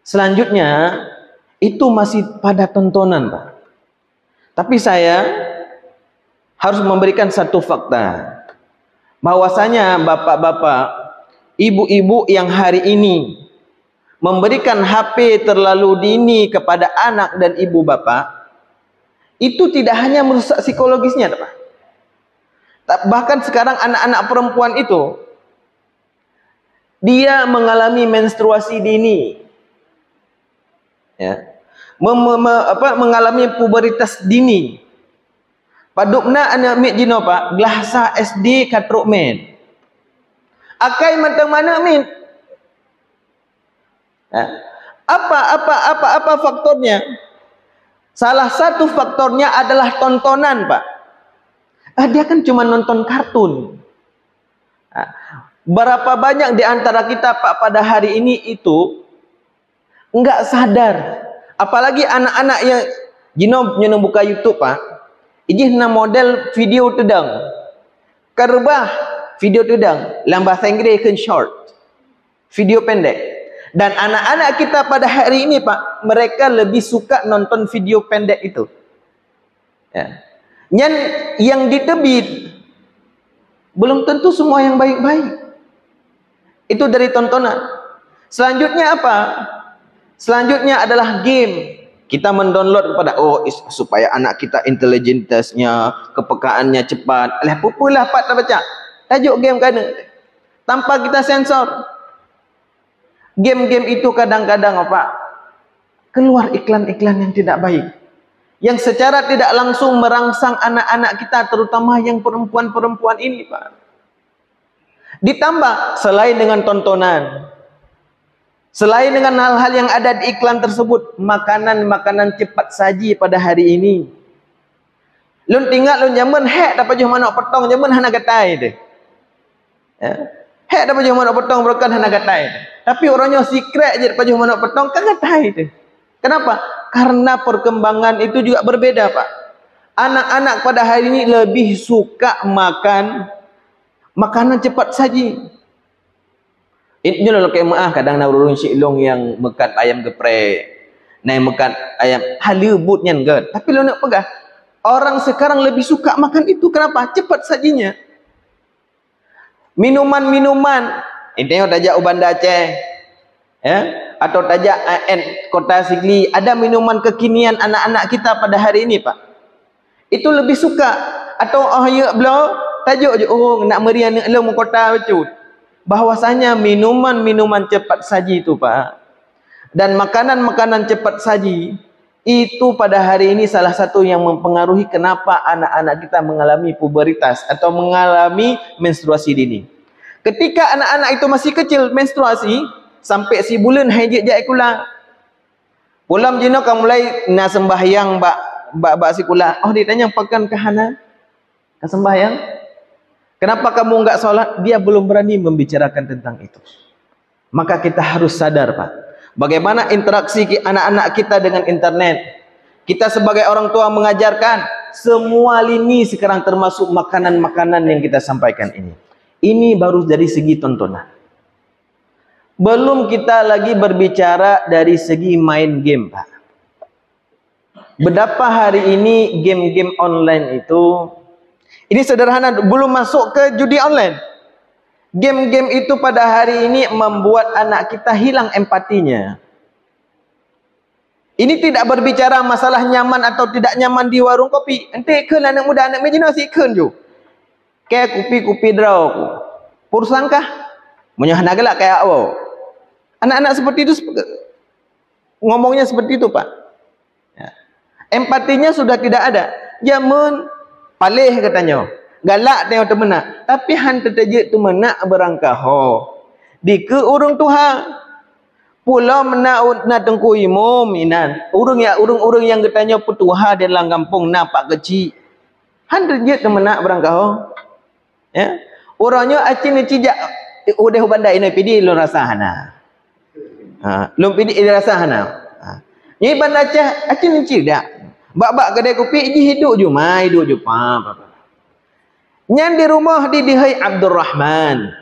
Selanjutnya, itu masih pada tontonan, Pak. Tapi saya harus memberikan satu fakta. Bahwasanya bapak-bapak, ibu-ibu yang hari ini memberikan HP terlalu dini kepada anak dan ibu bapak, itu tidak hanya merusak psikologisnya, Pak. Bahkan sekarang anak-anak perempuan itu, dia mengalami menstruasi dini, ya, mengalami pubertas dini. Padukna anak mik jino, Pak, gelahsa SD katruk men. Akai matang mana min? Apa faktornya? Salah satu faktornya adalah tontonan, Pak. Dia kan cuma nonton kartun. Berapa banyak di antara kita, Pak, pada hari ini itu enggak sadar. Apalagi anak-anak yang jino buka YouTube, Pak. Ijih na model video tedang. Kerbah video tedang. Dalam bahasa Inggeris kan short. Video pendek. Dan anak-anak kita pada hari ini, Pak, mereka lebih suka nonton video pendek itu. Ya. Yang ditebit belum tentu semua yang baik-baik. Itu dari tontonan. Selanjutnya apa? Selanjutnya adalah game. Kita mendownload kepada supaya anak kita intelijentasnya, kepekaannya cepat. Alah pupulah Pak baca. Tajuk game kan tanpa kita sensor. Game-game itu kadang-kadang apa? Keluar iklan-iklan yang tidak baik. Yang secara tidak langsung merangsang anak-anak kita, terutama yang perempuan-perempuan ini, Pak. Ditambah selain dengan tontonan, selain dengan hal-hal yang ada di iklan tersebut, makanan-makanan cepat saji pada hari ini. Lun tinggal lun zaman hek dapat jauh manok potong zaman hana gatai deh. Ya. Hek dapat jauh manok potong berkan hana gatai deh. Tapi orangnya secret je dapat jauh manok potong kan gatai deh. Kenapa? Karena perkembangan itu juga berbeda, Pak. Anak-anak pada hari ini lebih suka makan makanan cepat saji. Ini loh kayak maah kadang nak urun silong yang mekat ayam geprek, naik mekat ayam halibut nyan gad. Tapi lo nak pegah, orang sekarang lebih suka makan itu. Kenapa? Cepat sajinya. Minuman-minuman, ini tengok tajak uban Aceh, ya, atau tajak kota Sigli, ada minuman kekinian anak-anak kita pada hari ini, Pak. Itu lebih suka. Atau ya beliau tajuk je, nak meriah nak lo kota becut. Bahwasanya minuman-minuman cepat saji itu, Pak, dan makanan-makanan cepat saji itu pada hari ini salah satu yang mempengaruhi kenapa anak-anak kita mengalami pubertas atau mengalami menstruasi dini. Ketika anak-anak itu masih kecil menstruasi sampai si bulan hajat jai kula. Pulam jino kamu mulai na sembahyang bak si kula. Oh ditanya pakan kahana? Ka sembahyang? Kenapa kamu enggak sholat? Dia belum berani membicarakan tentang itu. Maka kita harus sadar, Pak. Bagaimana interaksi anak-anak kita dengan internet. Kita sebagai orang tua mengajarkan semua lini sekarang termasuk makanan-makanan yang kita sampaikan ini. Ini baru dari segi tontonan. Belum kita lagi berbicara dari segi main game, Pak. Betapa hari ini game-game online itu, ini sederhana, belum masuk ke judi online. Game-game itu pada hari ini membuat anak kita hilang empatinya. Ini tidak berbicara masalah nyaman atau tidak nyaman di warung kopi. Ente ke anak muda, anak imajinasi ke ju. Kayak kopi-kopi draw ku. Pursangkah? Menyahana gelak kayak awak. Anak-anak seperti itu ngomongnya seperti itu, Pak. Ya. Empatinya sudah tidak ada. Jamun palih katanya. Galak tengok temenak. Tapi han tertajik tu menak berangkah. Di ke urung Tuhan. Pulau menak na tengku imum inan. Urung yang katanya petuha di dalam kampung nampak kecil. Han tertajik tu menak berangkah. Ya. Orangnya acin cijak udah bandai ini pidi lu rasa hana. Lu pidi rasa hana. Ni bandai acin cijak. Bak-bak kedai kopi ji hidup je mai hidup je pa. Nyan di rumah di Dihai Abdul Rahman.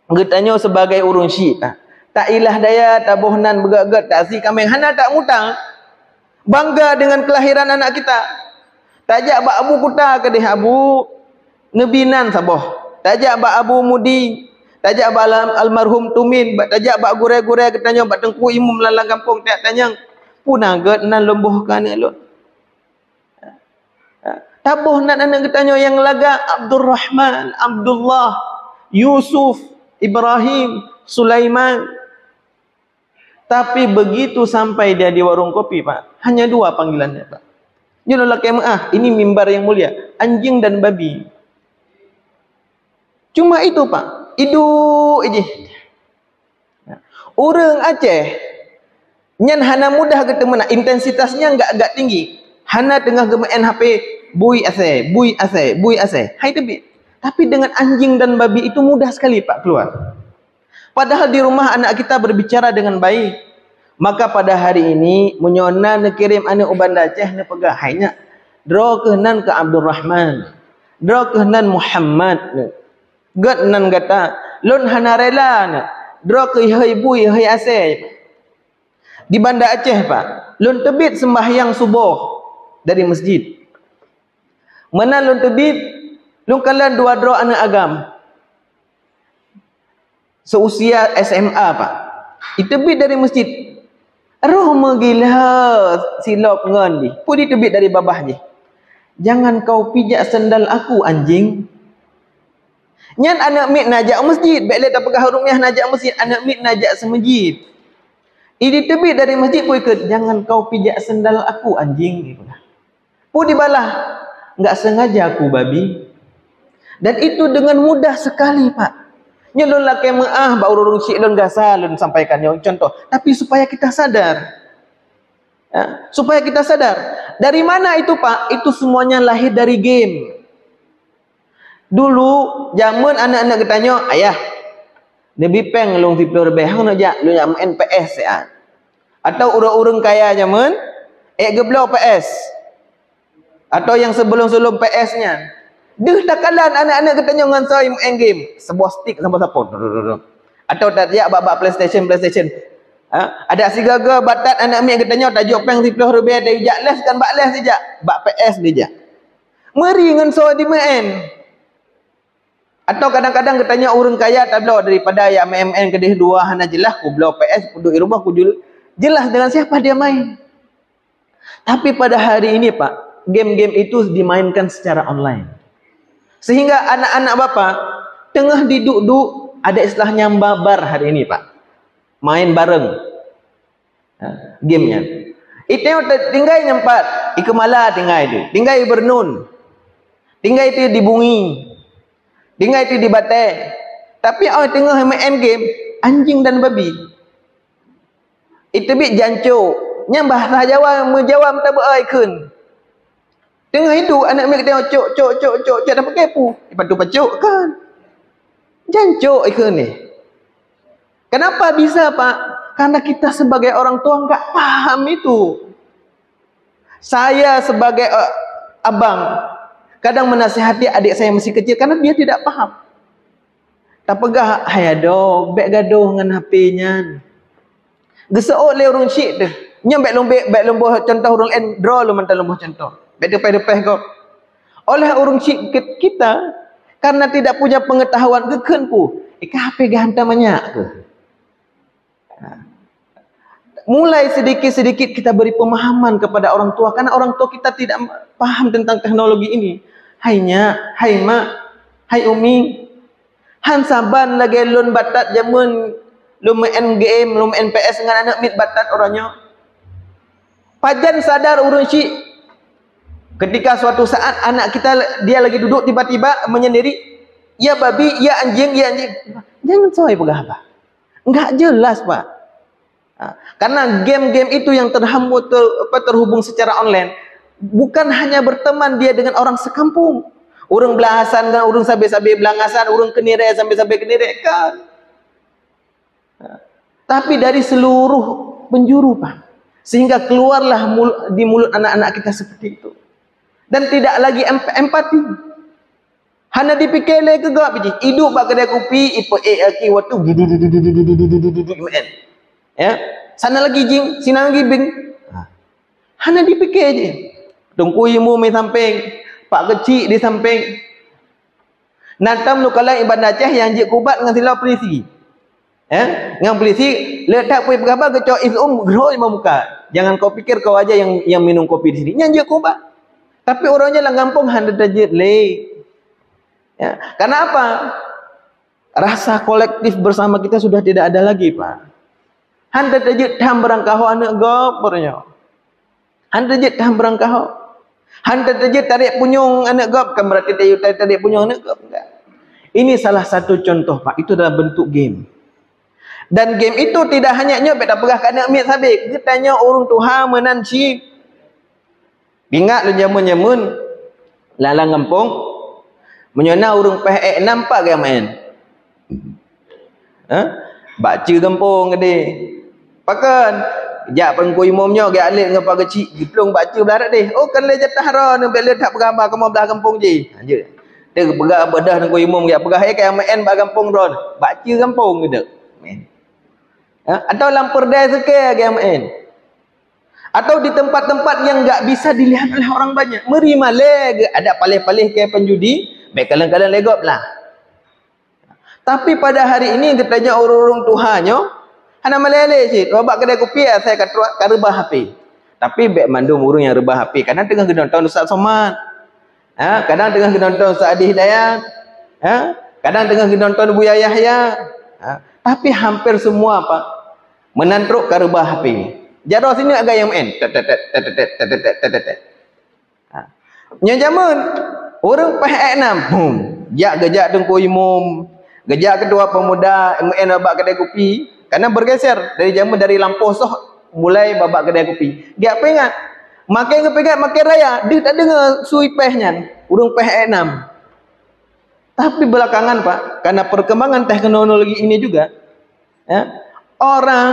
Getanya sebagai urun Syiah. Tak ilah daya, tabuh nan bergat-gat, tak si kambing. Hana tak mutang. Bangga dengan kelahiran anak kita. Tajak bak abu kuta ke deh abu nebinan saboh. Tajak bak abu mudi. Tajak bak almarhum tumin. Tajak bak gure-gure ketanya bak tengku imum lalang kampung tak tanya. Punah gat nan lembuh kan elok. Tabuh nan anak ketanya yang laga Abdul Rahman, Abdullah, Yusuf, Ibrahim, Sulaiman. Tapi begitu sampai dia di warung kopi, Pak, hanya 2 panggilannya, Pak. Junalah kemah, ini mimbar yang mulia, anjing dan babi. Cuma itu, Pak. Itu aja. Orang Aceh nyan hana mudah ketemu, intensitasnya enggak tinggi. Hana tengah gemain HP, bui ase. Hai tebi. Tapi dengan anjing dan babi itu mudah sekali, Pak, keluar. Padahal di rumah anak kita berbicara dengan baik. Maka pada hari ini munyona nekirim anak uban Aceh ne pegah hanya dro kehnan ke Abdul Rahman. Dro kehnan Muhammad ne. Gat nan kata lun hana rela ne. Dro ke ibu hai ase. Di Banda Aceh, Pak, lun tebit sembahyang subuh dari masjid. Mana lun tebit lun kalan 2 dro anak agam. Seusia SMA, Pak. Itebit dari masjid. Roh megila silap ngan di. Pudi tebit dari babah je. Jangan kau pijak sendal aku, anjing. Nyan anak mit najak masjid. Baiklah tak pegah rumiah najak masjid. Anak mit najak semajid. Ini tebit dari masjid pun ikut. Jangan kau pijak sendal aku, anjing. Pudi balah. Enggak sengaja aku, babi. Dan itu dengan mudah sekali, Pak. Nyelun lah kemah, bau urung syik lun gasa, lun sampaikan yang contoh. Tapi supaya kita sadar. Ya, supaya kita sadar. Dari mana itu, Pak? Itu semuanya lahir dari game. Dulu, zaman anak-anak ketanya, ayah, lebih peng lung tipur behang aja, lu yang main PS ya. Atau urang-urang kaya zaman, geblau PS. Atau yang sebelum-sebelum PS-nya. Deh takalan anak-anak ketanya dengan saya main game. Sebuah stick sama siapa. Atau tak dia bab PlayStation. Ada si gaga batat anak mi ketanya tajuk peng 10 rupiah dari jak les kan bak les saja. Bak PS dia. Meri dengan so di main. Atau kadang-kadang ketanya orang kaya tak belau daripada yang main kedih 2 hana jelas ku belau PS duduk di rumah ku jelas dengan siapa dia main. Tapi pada hari ini, Pak, game-game itu dimainkan secara online. Sehingga anak-anak bapa tengah duduk ada istilahnya babar hari ini, Pak. Main bareng. Gamenya. Itu tinggal nyempat. Ikemala tinggal itu. Tinggal bernun. Tinggal itu di bungi. Tinggal itu di batai. Tapi tengah main game anjing dan babi. Itu bit jancu. Yang bahasa Jawa menjawab tak beraikun. Tengah itu anak mereka tengok cok dah pakai pu. Lepas tu pacuk kan. Jancuk ikan ni. Kenapa bisa, Pak? Karena kita sebagai orang tua enggak paham itu. Saya sebagai abang kadang menasihati adik saya masih kecil karena dia tidak paham. Tak pegah hayado bek gaduh dengan HP-nya. Geseok le urung syik tu. Nya bek lombo contoh urung en draw lu mental lombo contoh. Beda-beda kau. Oleh orang kita karena tidak punya pengetahuan keken pu. HP ganta banyak ke. Mulai sedikit-sedikit kita beri pemahaman kepada orang tua karena orang tua kita tidak paham tentang teknologi ini. Hainya, hai mak, hai umi. Han saban lagi lun batat jamun lu main game, lu main PS dengan anak mit batat orangnya. Pajan sadar urun syik. Ketika suatu saat anak kita dia lagi duduk tiba-tiba menyendiri, ya babi, ya anjing. Jangan soal pegah apa. Enggak jelas, Pak. Karena game-game itu yang terhubung secara online bukan hanya berteman dia dengan orang sekampung. Urang belahasan dengan urang sabe-sabe belangasan, urang kenire sampai-sampai kenire kan. Tapi dari seluruh penjuru, Pak. Sehingga keluarlah di mulut anak-anak kita seperti itu. Dan tidak lagi empati. Hana dipikir le ke gak biji. Hidup bak kedai kopi, ipo aki waktu men. Ya. Sana lagi jing, sini lagi bing. Hana dipikir je. Tungku imu mai samping, pak kecil di samping. Natam lu kalau ibadah cah yang je kubat dengan silau polisi. Dengan polisi letak pergi berapa ke cok grow muka. Jangan kau pikir kau aja yang minum kopi di sini. Yang je kubat. Tapi orangnya lah kampung handa tajir le. Ya, karena apa? Rasa kolektif bersama kita sudah tidak ada lagi, Pak. Handa tajid tam berangkau anak gop orangnya. Handa tajid tam berangkau. Handa tajid tarik punyung anak gop, kan berarti tarik punyung anak gop enggak. Ini salah satu contoh, Pak. Itu dalam bentuk game. Dan game itu tidak hanya nyobek tak pegah kat anak mit sabik. Dia tanya orang Tuhan menanci. Ingat lu jamun-jamun lalang kampung menyona urung peh nampak ke main. Baca kampung gede. Pakan jak pengkui momnya gak alik ngapa kecil diplong baca belarat deh. Oh kan le jatah ra ne bele tak bergambar kamu belah kampung je. Anjir. Dia pegah bedah dengan kui mom gak pegah ke main ba kampung ron. Baca kampung gede. Atau lampur dai seke ke main. Atau di tempat-tempat yang gak bisa dilihat oleh orang banyak. Meri male ada palih-palih ke penjudi. Baik kadang-kadang legop lah. Tapi pada hari ini katanya orang-orang Tuhannya hana meleleh je. Babak kedai kopi saya kata rebah HP. Tapi baik mandum orang yang rebah HP. Kadang tengah nonton Ustaz Somad. Kadang tengah nonton Ustaz Adi Hidayat. Kadang tengah nonton Buya Yahya. Tapi hampir semua apa? Menantruk ke rebah HP. Jaro sini agak yang main. Yang zaman orang PH6, gejak dengku imum, gejak kedua pemuda MN babak kedai kopi, karena bergeser dari zaman dari Lamposoh mulai babak kedai kopi. Gak pengat, makin kepengat makin raya, dia tak dengar sui pehnya, urung PH6. Tapi belakangan Pak, karena perkembangan teknologi ini juga, orang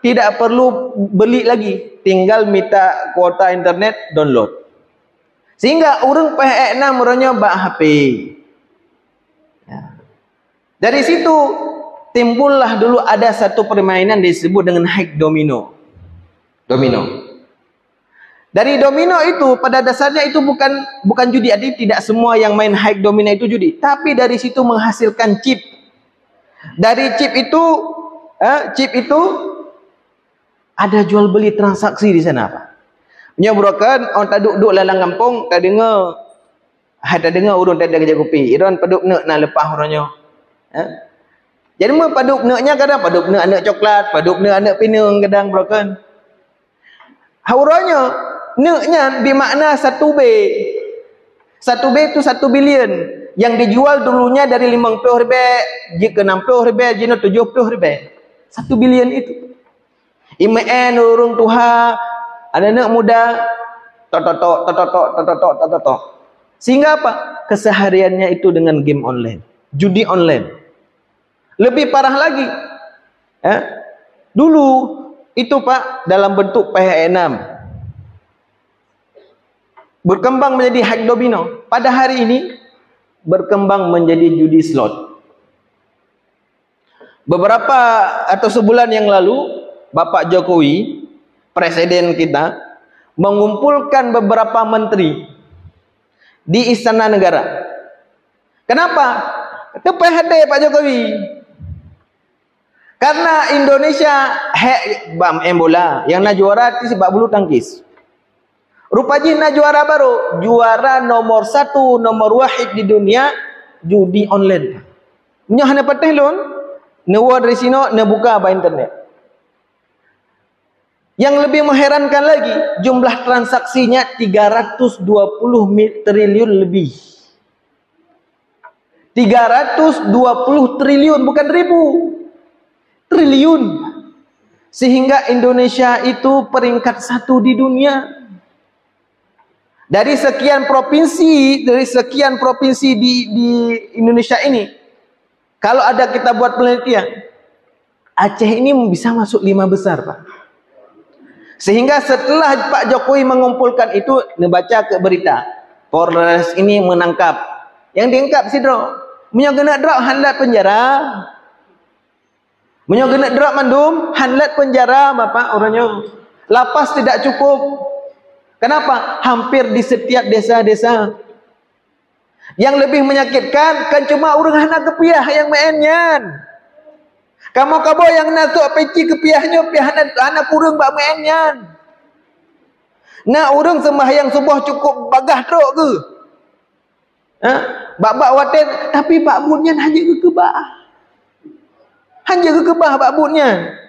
tidak perlu beli lagi, tinggal minta kuota internet download. Sehingga orang PH6 orangnya bak HP. Ya. Dari situ timbullah dulu ada satu permainan disebut dengan high domino. Dari domino itu pada dasarnya itu bukan judi. Jadi tidak semua yang main high domino itu judi. Tapi dari situ menghasilkan chip. Dari chip itu ada jual beli transaksi di sana, Pak. Nyobrokan orang tak duduk lalang kampung tak dengar urun tak ada kerja kopi. Iron paduk nak lepas orangnya. Jadi mau paduk naknya kadang paduk nak anak coklat, paduk nak anak pinang kadang broken. Hauranya naknya bermakna 1B. 1B itu 1 bilion yang dijual dulunya dari 50 ribu, jika 60 ribu, jika 70 ribu. 1 bilion itu. Iman urung Tuhan anak-anak muda totok. Sehingga apa? Kesehariannya itu dengan game online, judi online. Lebih parah lagi. Dulu itu Pak dalam bentuk PH6. Berkembang menjadi hak domino. Pada hari ini berkembang menjadi judi slot. Beberapa atau sebulan yang lalu Bapak Jokowi Presiden kita mengumpulkan beberapa menteri di Istana Negara. Kenapa? Itu PHD Pak Jokowi. Karena Indonesia bola yang nak juara itu sepak bulu tangkis. Rupanya nak juara baru, juara nomor 1, nomor wahid di dunia judi online. Nya hanya patah lon, newa dari sini ne buka ba internet. Yang lebih mengherankan lagi, jumlah transaksinya 320 triliun lebih. 320 triliun, bukan ribu. Triliun. Sehingga Indonesia itu peringkat 1 di dunia. Dari sekian provinsi di Indonesia ini, kalau ada kita buat penelitian, Aceh ini bisa masuk 5 besar, Pak. Sehingga setelah Pak Jokowi mengumpulkan itu, dibaca ke berita, Polres ini menangkap Yang diengkap si drop. Munyo kena drop hanlat penjara. Munyo kena drop mandum hanlat penjara bapak orangnya. Lapas tidak cukup. Kenapa? Hampir di setiap desa-desa. Yang lebih menyakitkan kan cuma orang hana kepiah yang mainnya. Kamu kabo yang natuk peci kepiahnya piah anak kurang bak mainnya. Nak orang sembahyang subuh cukup bagah truk ke? Ha? Bak-bak waten tapi bak bunnya hanya ke kebah. Hanya ke kebah bak bunnya.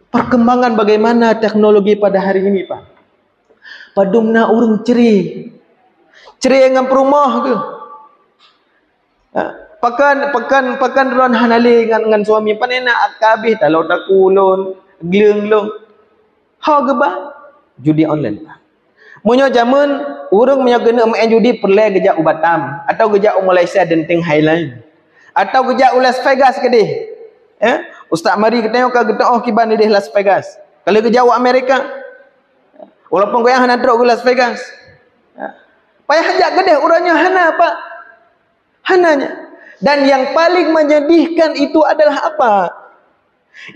Perkembangan bagaimana teknologi pada hari ini, Pak? Padumna orang ceri dengan perumah ke? Pakan ron hanali dengan suami panena akabih talau takulun gleng-gleng. Ha geba judi online, Pak. Munyo zaman urang munyo kena main judi perle gejak Batam atau gejak Malaysia denting Highland atau gejak Las Vegas ke deh. Ustaz mari kita tengok ke getah kiban di Las Vegas. Kalau ke jauh Amerika, walaupun goyang hana drop ke Las Vegas. Payah hajak gedeh urangnya hana Pak. Hananya. Dan yang paling menyedihkan itu adalah apa?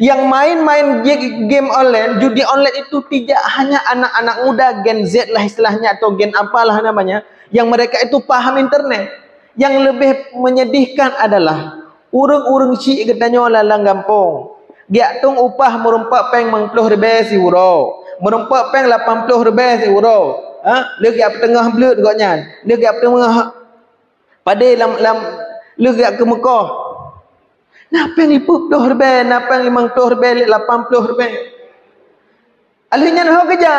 Yang main-main game online, judi online itu tidak hanya anak-anak muda Gen Z lah istilahnya atau Gen apalah namanya, yang mereka itu paham internet. Yang lebih menyedihkan adalah urang-urang Syik katanya lalang gampung. Dia tung upah merumpak peng 60 ribu si euro. Merumpak peng 80 ribu si euro. Lagi apa tengah belut gaknya. Lagi apa tengah pada lam lagi ke Mekah. Napa yang 50 ribu, napa yang 50 ribu, 80 ribu. Alihnya nak kerja.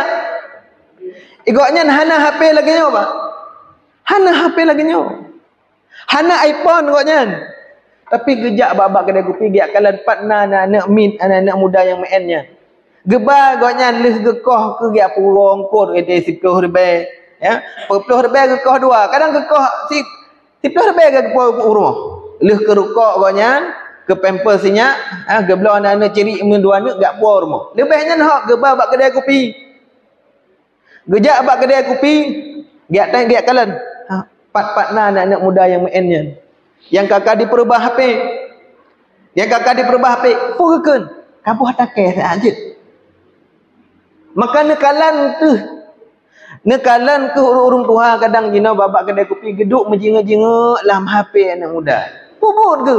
Igaknya hana HP lagi nyo, Pak. Hana HP lagi nyo. Hana iPhone gaknya. Tapi gejak babak kedai kopi dia kalan partner anak min anak muda yang mainnya. Geba gaknya lih gekoh ke dia purong kod ete 10 ribu ya. 10 ribu gekoh dua. Kadang gekoh 10 ribu gekoh urang. Lih ke rukok gaknya ke pampersnya geblo anak-anak ciri dua anak gak puas rumah. Lebihnya nak geba bak kedai kopi. Gejak bak kedai kopi dia tang dia kalan partner anak-anak muda yang mainnya. Yang kakak diperubah HP. Yang kakak diperubah HP. Puhkeun. Kamu hatake saja. Maka nekalan tu. Nekalan ke urung tuha kadang jina babak kedai kopi geduk menjinga-jinga dalam HP anak muda. Puput ke?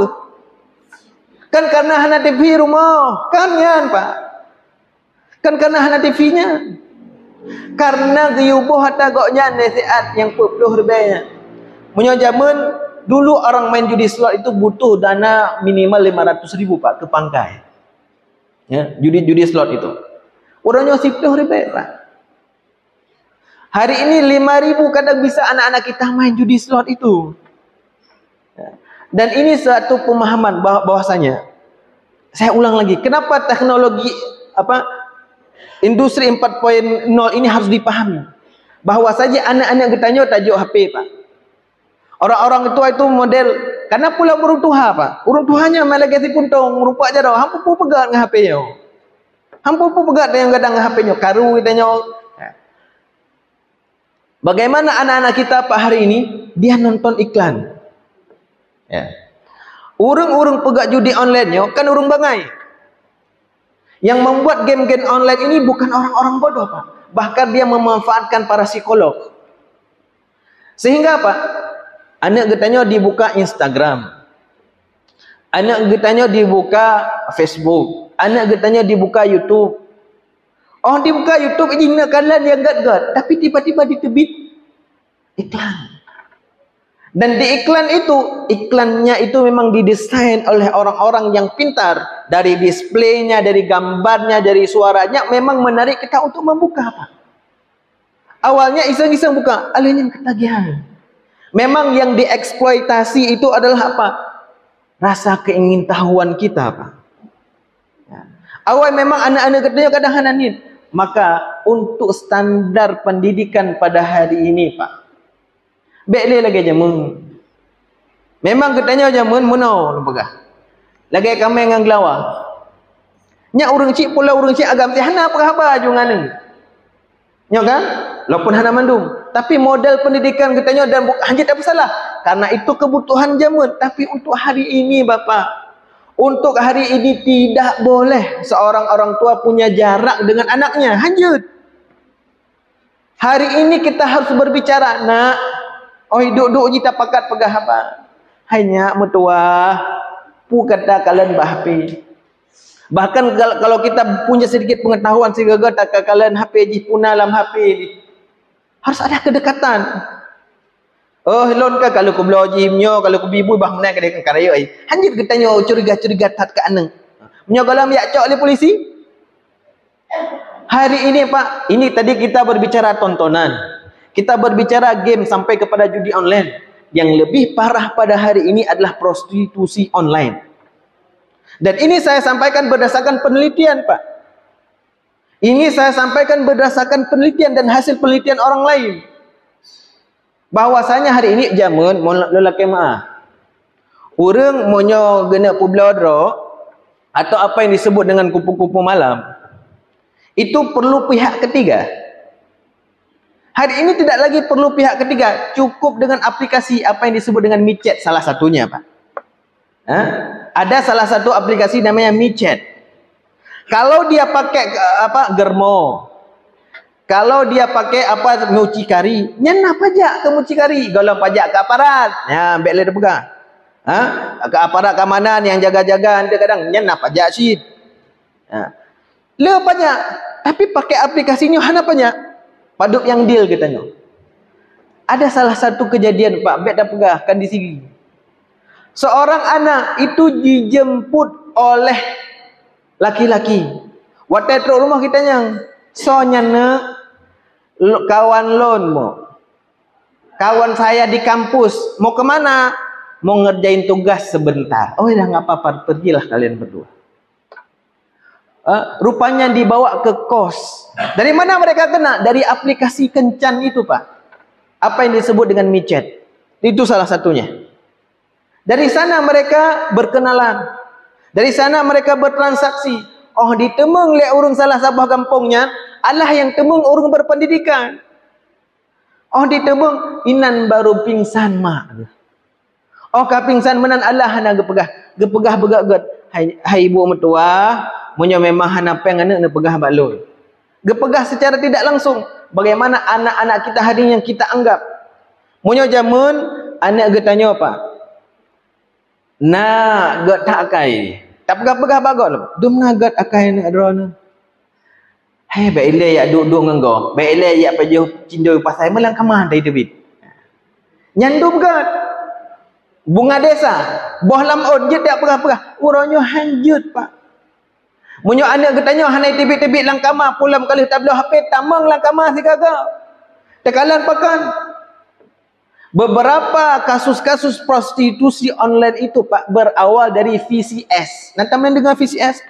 Kan karena hana TV rumah. Kan yan, Pak. Kan karena hana TV-nya. Karena geyubuh hatta goknya nasihat yang 40 ribunya. Punya zaman dulu orang main judi slot itu butuh dana minimal 500 ribu, Pak, ke pangkai. Ya, judi slot itu. Orangnya 10 ribu, Pak. Hari ini 5.000 kadang bisa anak-anak kita main judi slot itu. Ya. Dan ini satu pemahaman bahwasanya saya ulang lagi, kenapa teknologi industri 4.0 ini harus dipahami. Bahwa saja anak-anak kita tajuk HP, Pak. Orang-orang itu model karena pula urung tuha, Pak. Urung tuhanya malah kasi puntong rupa aja dah. Hampu pu pegat dengan HP-nya. Hampu pu pegat dengan gadang HP-nya. Karu kitanya. Bagaimana anak-anak kita Pak hari ini dia nonton iklan. Ya. Urung-urung pegat judi online-nya kan urung bangai. Yang membuat game-game online ini bukan orang-orang bodoh, Pak. Bahkan dia memanfaatkan para psikolog. Sehingga apa? Anak getanya dibuka Instagram. Anak getanya dibuka Facebook. Anak getanya dibuka YouTube. Oh, dibuka YouTube ini nak kalan yang gat-gat. Tapi tiba-tiba ditebit iklan. Dan di iklan itu, iklannya itu memang didesain oleh orang-orang yang pintar. Dari displaynya, dari gambarnya, dari suaranya, memang menarik kita untuk membuka, Pak. Awalnya iseng-iseng buka, alihnya ketagihan. Memang yang dieksploitasi itu adalah apa? Rasa keingintahuan kita, Pak. Ya. Awal memang anak-anak katanya kadang hananin. Maka untuk standar pendidikan pada hari ini, Pak. Bekle lagi jamun. Memang katanya jamun muno lepagah. Lagi kami ngang gelawa. Nya urang cik pula urang cik agam teh hana apa jungan ni. Nya kan? Lopun hana mandum. Tapi model pendidikan katanya dan hanya tak salah. Karena itu kebutuhan zaman. Tapi untuk hari ini Bapak, untuk hari ini tidak boleh seorang orang tua punya jarak dengan anaknya. Hanjut. Hari ini kita harus berbicara, nak. Oh, duduk kita pakat pegah apa? Hanya metua, pu kata kalian bahpi. Bahkan kalau kita punya sedikit pengetahuan sehingga tak kalian HP di puna dalam HP ni. Harus ada kedekatan. Oh, lon ka kalau ku bloji mnyo, kalau ku bibu bah menai kadang karaya ai. Hanjit katanya curiga-curiga tat ka aneng. Mnyo galam yak cok oleh polisi. Hari ini Pak, ini tadi kita berbicara tontonan. Kita berbicara game sampai kepada judi online. Yang lebih parah pada hari ini adalah prostitusi online. Dan ini saya sampaikan berdasarkan penelitian Pak. Ini saya sampaikan berdasarkan penelitian dan hasil penelitian orang lain. Bahwasanya hari ini zaman lelaki maah. Orang monyo gena publodro atau apa yang disebut dengan kupu-kupu malam. Itu perlu pihak ketiga. Hari ini tidak lagi perlu pihak ketiga, cukup dengan aplikasi apa yang disebut dengan micet salah satunya, Pak. Ada salah satu aplikasi namanya micet. Kalau dia pakai apa germo, kalau dia pakai apa mucikari, nyen apa pajak ke mucikari, golong pajak ke aparat, ya ambil dia pegang. Ke aparat keamanan yang jaga-jaga dia kadang nyen apa pajak sih. Le pajak, tapi pakai aplikasinya hana pajak. Paduk yang deal katanya. Ada salah satu kejadian Pak, bet dah pegahkan di sini. Seorang anak itu dijemput oleh laki-laki. Watai teruk rumah kita yang sonya ne kawan lon mo. Kawan saya di kampus mau kemana? Mau ngerjain tugas sebentar. Oh dah nggak apa-apa, pergilah kalian berdua. Rupanya dibawa ke kos. Dari mana mereka kena? Dari aplikasi kencan itu Pak. Apa yang disebut dengan micet. Itu salah satunya. Dari sana mereka berkenalan. Dari sana mereka bertransaksi. Oh, ditemung oleh orang salah sabah kampungnya, Allah yang temung orang berpendidikan. Oh, ditemung inan baru pingsan mak. Oh, ka pingsan menan Allah hana gepegah begat. Hai ibu mertua, munyo memang hana peng anak ne pegah baloi. Gepegah secara tidak langsung. Bagaimana anak-anak kita hari yang kita anggap. Munyo jamun anak getanya apa? Nah, get tak kai. Tak pegah-pegah bagot lah. Dum nagat akai nak drone. Hai baile ya duduk ngenggo. Baile ya pajo cindo pasai melang kamah dai debit. Nyandum gat. Bunga desa. Boh lam on je tak pegah-pegah. Uronyo hanjut Pak. Munyo anak getanya hanai tebit-tebit lang kamah pulam kali tablo HP tamang lang kamah si kakak. Tekalan pakan. Beberapa kasus-kasus prostitusi online itu Pak berawal dari VCS. Nanti main dengan VCS?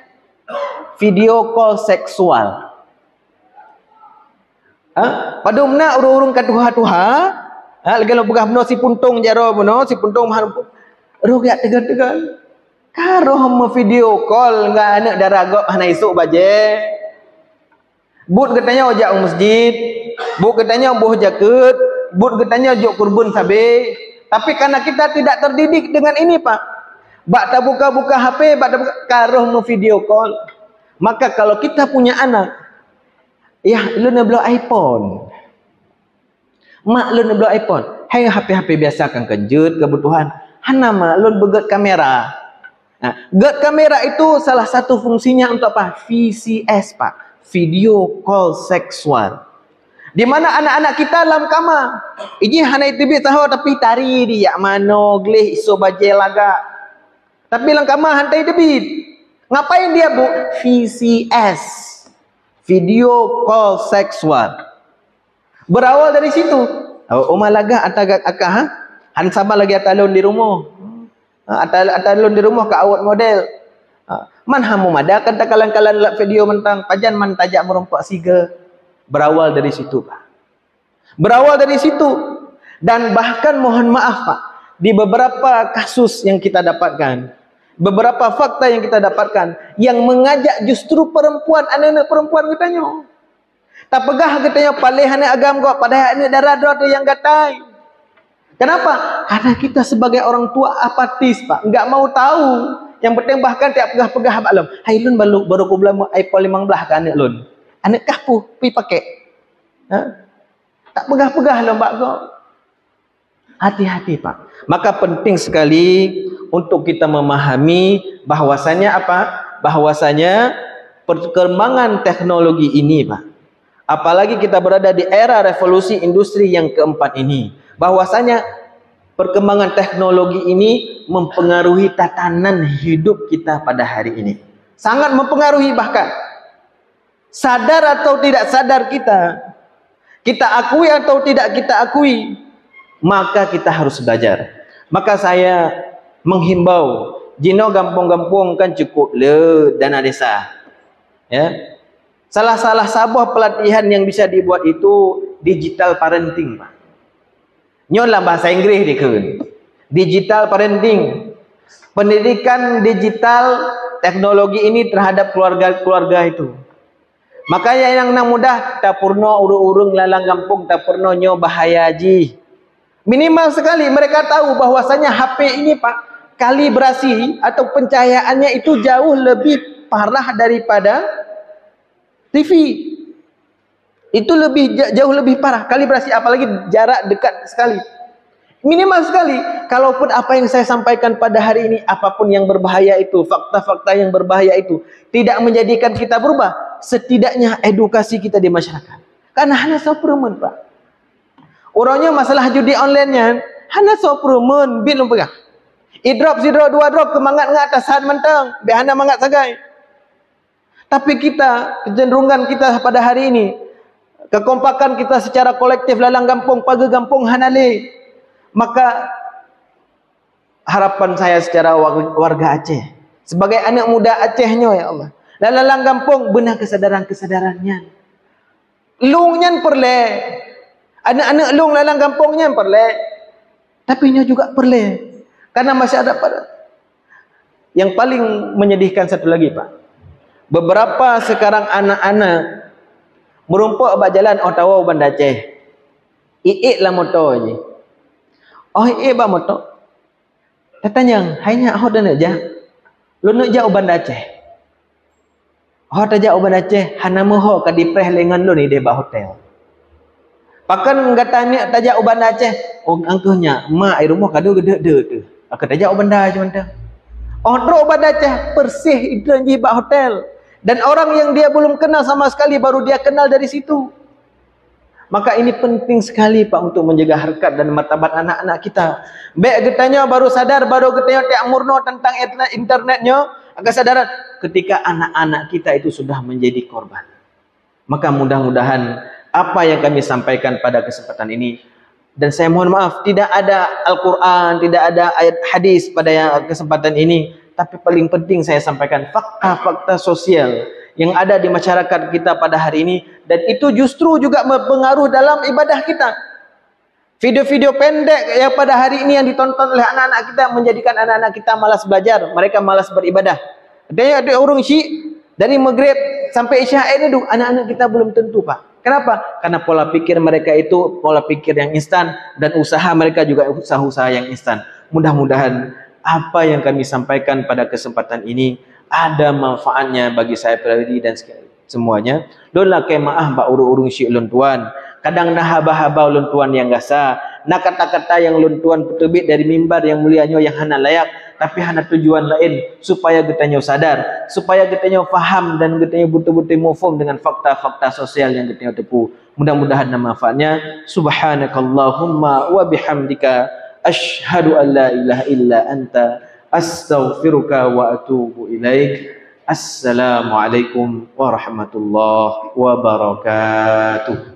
Video call seksual. Pada umumnya urung-urung katuha-tuha, lagi lo pegah beno si puntung jaro beno si puntung mahal. Roh gak tegal-tegal. Karo mau video call enggak anak daragok hana isuk baje. But katanya ojak masjid, but katanya boh jaket. But katanya jok kurban sabe. Tapi karena kita tidak terdidik dengan ini Pak. Bak tak buka-buka HP, bak tak buka karoh mau video call. Maka kalau kita punya anak, ya lu nak beli iPhone. Mak lu nak beli iPhone. Hai HP-HP biasa kan kejut kebutuhan. Hana mak lu beget kamera. Nah, get kamera itu salah satu fungsinya untuk apa? VCS Pak. Video call seksual. Di mana anak-anak kita dalam kamar. Ini hanai tibit tahu tapi tari dia mano gleh iso baje laga. Tapi dalam kamar hantai debit. Ngapain dia bu? VCS. Video call seksual. Berawal dari situ. Oma laga atagak akah han sama lagi atalon di rumah. Atalon di rumah ke awat model. Man hamu madakan takalan-kalan video mentang pajan man tajak merompak siga. Berawal dari situ Pak. Berawal dari situ. Dan bahkan mohon maaf Pak, di beberapa kasus yang kita dapatkan, beberapa fakta yang kita dapatkan, yang mengajak justru perempuan, anak-anak perempuan katanya. Tak pegah katanya palih hanya agam kau, padahal ini darah tu yang gatai. Kenapa? Karena kita sebagai orang tua apatis, Pak. Enggak mau tahu. Yang penting bahkan tiap pegah-pegah maklum. Hai lun baru ku bilang iPhone 15 kan anak lun. Anak kahpu pi pakai. Ha? Tak pegah-pegah lah mbak kau. Hati-hati, Pak. Maka penting sekali untuk kita memahami bahwasanya apa? Bahwasanya perkembangan teknologi ini, Pak. Apalagi kita berada di era revolusi industri yang keempat ini. Bahwasanya perkembangan teknologi ini mempengaruhi tatanan hidup kita pada hari ini. Sangat mempengaruhi bahkan. Sadar atau tidak sadar kita akui atau tidak kita akui, maka kita harus belajar. Maka saya menghimbau, jino gampung-gampung kan cukup le dana desa. Ya. Salah-salah sebuah pelatihan yang bisa dibuat itu digital parenting, Pak. Nyolah bahasa Inggris dikun. Digital parenting. Pendidikan digital teknologi ini terhadap keluarga-keluarga itu. Makanya yang nak mudah tak purno urung-urung lalang kampung tak purno nyo bahaya ji. Minimal sekali mereka tahu bahwasanya HP ini, Pak, kalibrasi atau pencahayaannya itu jauh lebih parah daripada TV. Itu jauh lebih parah kalibrasi, apalagi jarak dekat sekali. Minimal sekali. Kalaupun apa yang saya sampaikan pada hari ini, apapun yang berbahaya itu, fakta-fakta yang berbahaya itu tidak menjadikan kita berubah, setidaknya edukasi kita di masyarakat. Karena hanya soprumen, Pak. Orangnya masalah judi online-nya hanya soprumen bin pegang. I-drop, zero, 2 drop kemangat atas saat mentang, behana mangat sagai. Tapi kita, kecenderungan kita pada hari ini, kekompakan kita secara kolektif lalang gampung, pagi gampung hanali. Maka harapan saya secara warga Aceh, sebagai anak muda Acehnya, ya Allah, lalang gampung benar kesadaran-kesadarannya. Lungnya perle, anak-anak lung lalang gampungnya perle, tapi nya juga perle, karena masih ada pada. Yang paling menyedihkan satu lagi, Pak, beberapa sekarang anak-anak merumpuk abak jalan Ottawa Banda Aceh. Iik lah motor je. Oh iik ba motor. Katanya, hanya oh dan aja. Lu nak jauh Banda Aceh. Oh tak jauh Banda Aceh, hana moho ka dipreh lengan lu ni deba hotel. Pakan katanya tak jauh Banda Aceh. Oh angkuhnya, mak ai rumah kadu gede-gede tu. Aku tak jauh Banda je mantang. Oh dro Banda Aceh persih itu jiba hotel. Dan orang yang dia belum kenal sama sekali baru dia kenal dari situ. Maka ini penting sekali, Pak, untuk menjaga harkat dan martabat anak-anak kita. Baik getanya baru sadar, baru getanya tak murno tentang internetnya, agak sadaran ketika anak-anak kita itu sudah menjadi korban. Maka mudah-mudahan apa yang kami sampaikan pada kesempatan ini, dan saya mohon maaf tidak ada Al-Quran, tidak ada ayat hadis pada kesempatan ini, tapi paling penting saya sampaikan fakta-fakta sosial yang ada di masyarakat kita pada hari ini, dan itu justru juga berpengaruh dalam ibadah kita. Video-video pendek yang pada hari ini yang ditonton oleh anak-anak kita menjadikan anak-anak kita malas belajar, mereka malas beribadah. Ada orang Syiah dari Maghrib sampai Isya ini anak-anak kita belum tentu, Pak. Kenapa? Karena pola pikir mereka itu pola pikir yang instan, dan usaha mereka juga usaha-usaha yang instan. Mudah-mudahan apa yang kami sampaikan pada kesempatan ini ada manfaatnya bagi saya pribadi dan semuanya. Dola kemaah ba urung-urung Syik lun tuan. Kadang nah haba-haba lun tuan yang gasa, nak kata-kata yang lun tuan terbit dari mimbar yang mulianya yang hana layak, tapi hana tujuan lain supaya getanya sadar, supaya getanya faham dan getanya betul-betul mufhum dengan fakta-fakta sosial yang getanya tepu. Mudah-mudahan manfaatnya. Subhanakallahumma wa bihamdika asyhadu an la ilaha illa anta astaghfiruka wa atubu ilaik. Assalamualaikum warahmatullahi wabarakatuh.